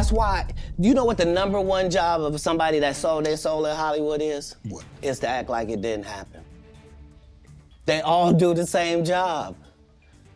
That's why, do you know what the #1 job of somebody that sold their soul in Hollywood is? What? Is to act like it didn't happen. They all do the same job.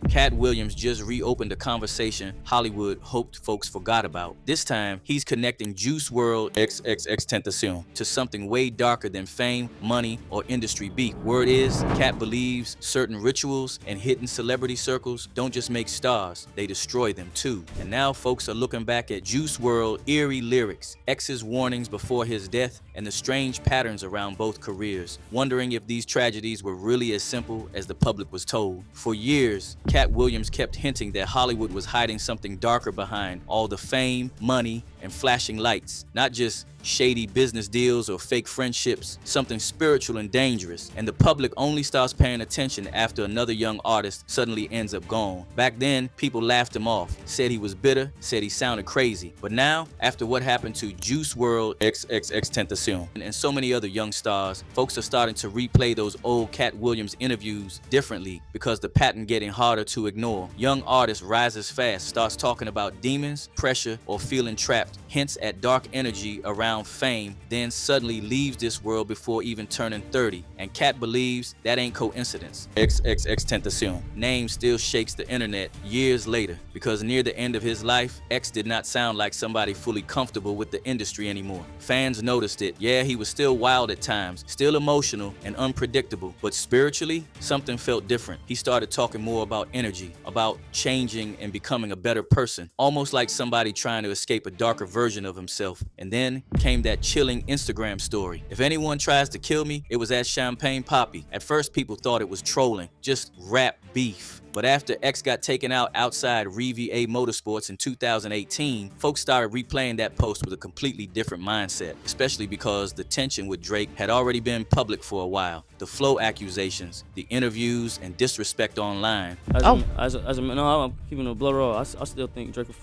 Katt Williams just reopened a conversation Hollywood hoped folks forgot about. This time, he's connecting Juice WRLD XXXTentacion to something way darker than fame, money, or industry beef. Word is, Katt believes certain rituals and hidden celebrity circles don't just make stars, they destroy them too. And now folks are looking back at Juice WRLD eerie lyrics, X's warnings before his death, and the strange patterns around both careers, wondering if these tragedies were really as simple as the public was told. For years, Katt Williams kept hinting that Hollywood was hiding something darker behind all the fame, money, and flashing lights, not just shady business deals or fake friendships, something spiritual and dangerous. And the public only starts paying attention after another young artist suddenly ends up gone. Back then, people laughed him off, said he was bitter, said he sounded crazy. But now, after what happened to Juice WRLD XXXTentacion and so many other young stars, folks are starting to replay those old Katt Williams interviews differently because the pattern getting harder to ignore. Young artist rises fast, starts talking about demons, pressure, or feeling trapped, hints at dark energy around fame, then suddenly leaves this world before even turning 30. And Katt believes that ain't coincidence. XXXTentacion name still shakes the internet years later because near the end of his life, X did not sound like somebody fully comfortable with the industry anymore. Fans noticed it. Yeah, he was still wild at times, still emotional and unpredictable, but spiritually, something felt different. He started talking more about energy, about changing and becoming a better person, almost like somebody trying to escape a darker version of himself. And then came that chilling Instagram story. If anyone tries to kill me, it was at Champagne Poppy. At first, people thought it was trolling, just rap beef. But after X got taken out outside Riviera Motorsports in 2018, folks started replaying that post with a completely different mindset, especially because the tension with Drake had already been public for a while. The flow accusations, the interviews, and disrespect online. As a man, no, I'm keeping a blood raw. I still think Drake is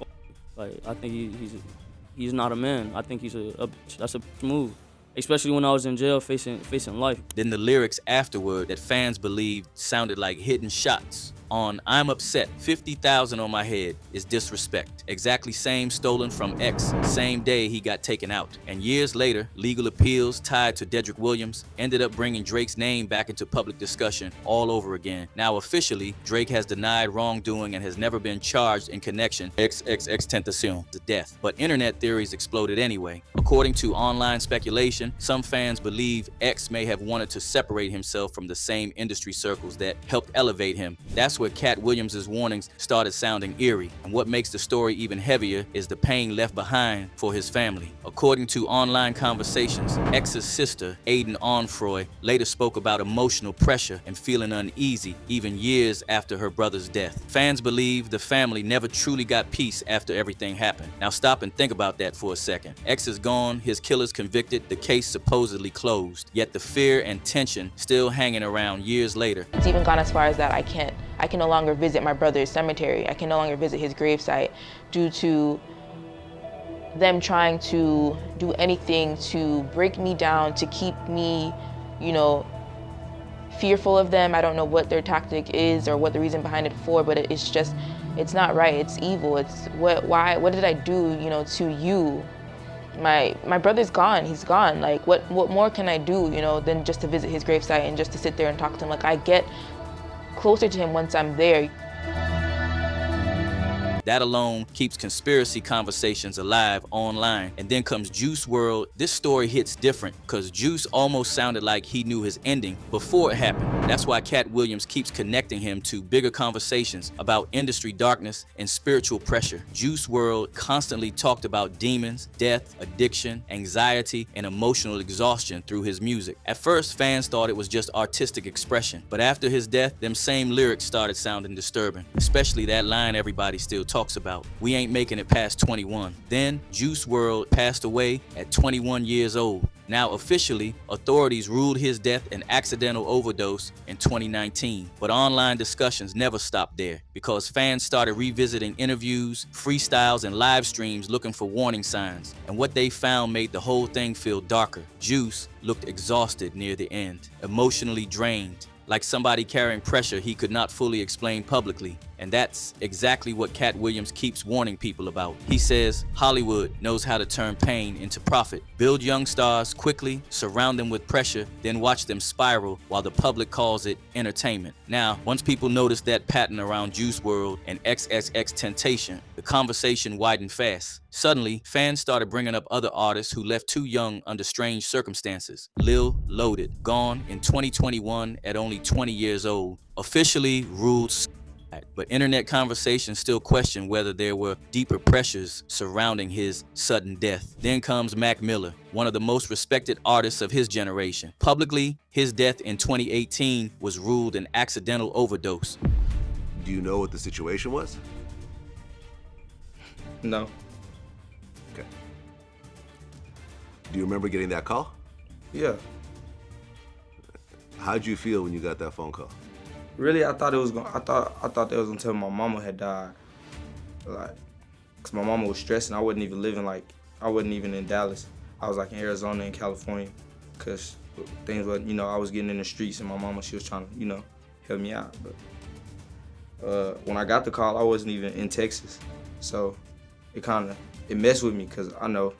like, I think he's not a man. I think that's a move. Especially when I was in jail facing life. Then the lyrics afterward that fans believed sounded like hidden shots. On I'm upset, 50,000 on my head is disrespect. Exactly same stolen from X, same day he got taken out. And years later, legal appeals tied to Dedrick Williams ended up bringing Drake's name back into public discussion all over again. Now officially, Drake has denied wrongdoing and has never been charged in connection XXXTentacion to death. But internet theories exploded anyway. According to online speculation, some fans believe X may have wanted to separate himself from the same industry circles that helped elevate him. That's where Katt Williams' warnings started sounding eerie. And what makes the story even heavier is the pain left behind for his family. According to online conversations, X's sister, Aiden Onfroy, later spoke about emotional pressure and feeling uneasy even years after her brother's death. Fans believe the family never truly got peace after everything happened. Now stop and think about that for a second. X is gone, his killers convicted, the case supposedly closed. Yet the fear and tension still hanging around years later. It's even gone as far as that I can no longer visit my brother's cemetery. I can no longer visit his gravesite due to them trying to do anything to break me down, to keep me, fearful of them. I don't know what their tactic is or what the reason behind it for, but it's not right. It's evil. It's what did I do, to you? My brother's gone. He's gone. Like, what more can I do, than just to visit his gravesite and just to sit there and talk to him? Like, I get closer to him once I'm there. That alone keeps conspiracy conversations alive online. And then comes Juice WRLD. This story hits different because Juice almost sounded like he knew his ending before it happened. That's why Katt Williams keeps connecting him to bigger conversations about industry darkness and spiritual pressure. Juice WRLD constantly talked about demons, death, addiction, anxiety, and emotional exhaustion through his music. At first, fans thought it was just artistic expression, but after his death, them same lyrics started sounding disturbing, especially that line everybody still talks about, "We ain't making it past 21. Then Juice WRLD passed away at 21 years old. Now officially, authorities ruled his death an accidental overdose in 2019. But online discussions never stopped there because fans started revisiting interviews, freestyles, and live streams looking for warning signs. And what they found made the whole thing feel darker. Juice looked exhausted near the end, emotionally drained, like somebody carrying pressure he could not fully explain publicly. And that's exactly what Katt Williams keeps warning people about. He says Hollywood knows how to turn pain into profit. Build young stars quickly, surround them with pressure, then watch them spiral while the public calls it entertainment. Now, once people noticed that pattern around Juice WRLD and XXXTentacion, the conversation widened fast. Suddenly, fans started bringing up other artists who left too young under strange circumstances. Lil Loaded, gone in 2021 at only 20 years old, officially ruled. But internet conversations still question whether there were deeper pressures surrounding his sudden death. Then comes Mac Miller, one of the most respected artists of his generation. Publicly, his death in 2018 was ruled an accidental overdose. Do you know what the situation was? No. Okay. Do you remember getting that call? Yeah. How'd you feel when you got that phone call? Really, I thought they was gonna tell me my mama had died. Like, cause my mama was stressing. I wasn't even in Dallas. I was like in Arizona and California, cause things were, I was getting in the streets, and my mama, she was trying to, help me out. But when I got the call, I wasn't even in Texas, so it messed with me, cause I know,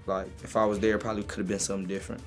like, if I was there, it probably could have been something different.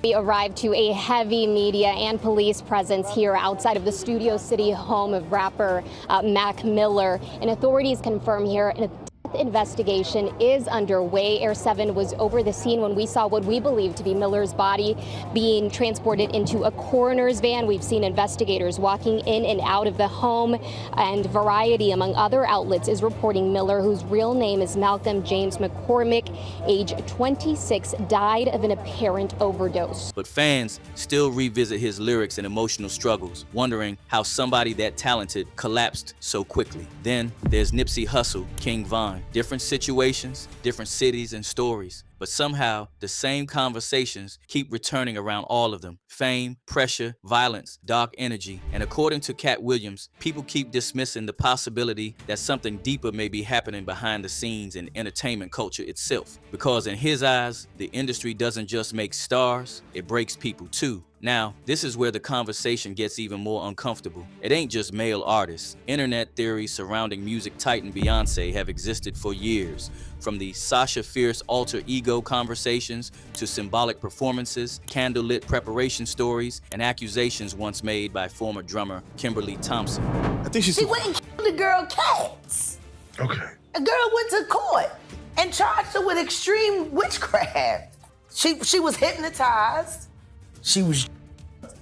We arrived to a heavy media and police presence here outside of the Studio City home of rapper Mac Miller, and authorities confirm here a death investigation is underway. Air 7 was over the scene when we saw what we believe to be Miller's body being transported into a coroner's van. We've seen investigators walking in and out of the home, and Variety, among other outlets, is reporting Miller, whose real name is Malcolm James McCormick, age 26, died of an apparent overdose. But fans still revisit his lyrics and emotional struggles, wondering how somebody that talented collapsed so quickly. Then there's Nipsey Hussle, King Von. Different situations, different cities and stories, but somehow the same conversations keep returning around all of them. Fame, pressure, violence, dark energy. And according to Katt Williams, people keep dismissing the possibility that something deeper may be happening behind the scenes in entertainment culture itself. Because in his eyes, the industry doesn't just make stars, it breaks people too. Now, this is where the conversation gets even more uncomfortable. It ain't just male artists. Internet theories surrounding music titan Beyonce have existed for years. From the Sasha Fierce alter ego conversations to symbolic performances, candlelit preparation stories, and accusations once made by former drummer Kimberly Thompson. I think she went and killed the girl Katt. Okay. The girl went to court and charged her with extreme witchcraft. She was hypnotized.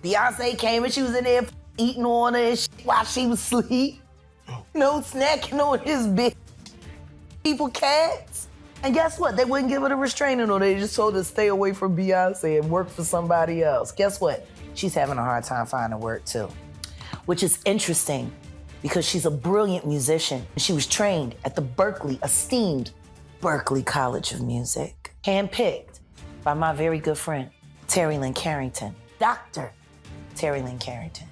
Beyonce came and she was in there eating on her and shit while she was asleep. Snacking on his bitch. People cats. And guess what? They wouldn't give her the restraining order. They just told her to stay away from Beyonce and work for somebody else. Guess what? She's having a hard time finding work too. Which is interesting because she's a brilliant musician. She was trained at the esteemed Berklee College of Music. Handpicked by my very good friend, Terry Lynn Carrington, Dr. Terry Lynn Carrington,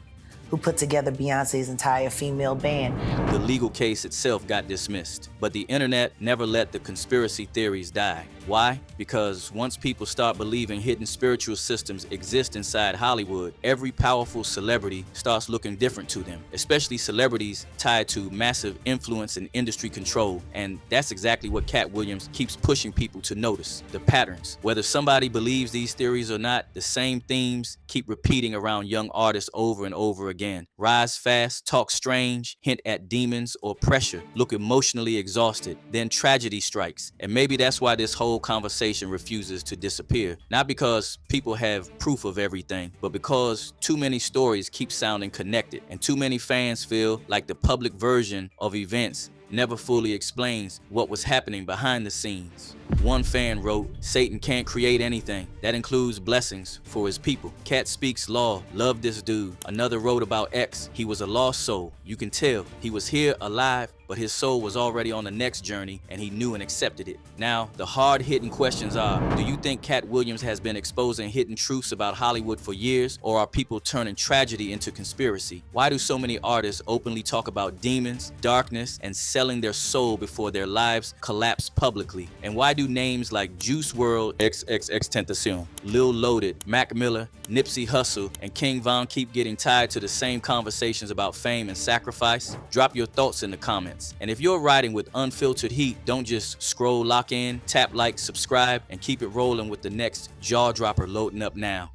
who put together Beyonce's entire female band. The legal case itself got dismissed, but the internet never let the conspiracy theories die. Why? Because once people start believing hidden spiritual systems exist inside Hollywood, every powerful celebrity starts looking different to them, especially celebrities tied to massive influence and industry control. And that's exactly what Katt Williams keeps pushing people to notice, the patterns. Whether somebody believes these theories or not, the same themes keep repeating around young artists over and over again. Rise fast, talk strange, hint at demons or pressure, look emotionally exhausted, then tragedy strikes. And maybe that's why this whole conversation refuses to disappear. Not because people have proof of everything, but because too many stories keep sounding connected, and too many fans feel like the public version of events never fully explains what was happening behind the scenes. One fan wrote, "Satan can't create anything. That includes blessings for his people. Katt speaks law. Love this dude." Another wrote about X. "He was a lost soul. You can tell. He was here alive, but his soul was already on the next journey and he knew and accepted it. Now, the hard-hitting questions are, do you think Katt Williams has been exposing hidden truths about Hollywood for years, or are people turning tragedy into conspiracy? Why do so many artists openly talk about demons, darkness, and selling their soul before their lives collapse publicly? And why do names like Juice WRLD XXXTentacion, Lil Loaded, Mac Miller, Nipsey Hussle, and King Von keep getting tied to the same conversations about fame and sacrifice? Drop your thoughts in the comments. And if you're riding with unfiltered heat, don't just scroll, lock in, tap like, subscribe, and keep it rolling with the next jaw dropper loading up now.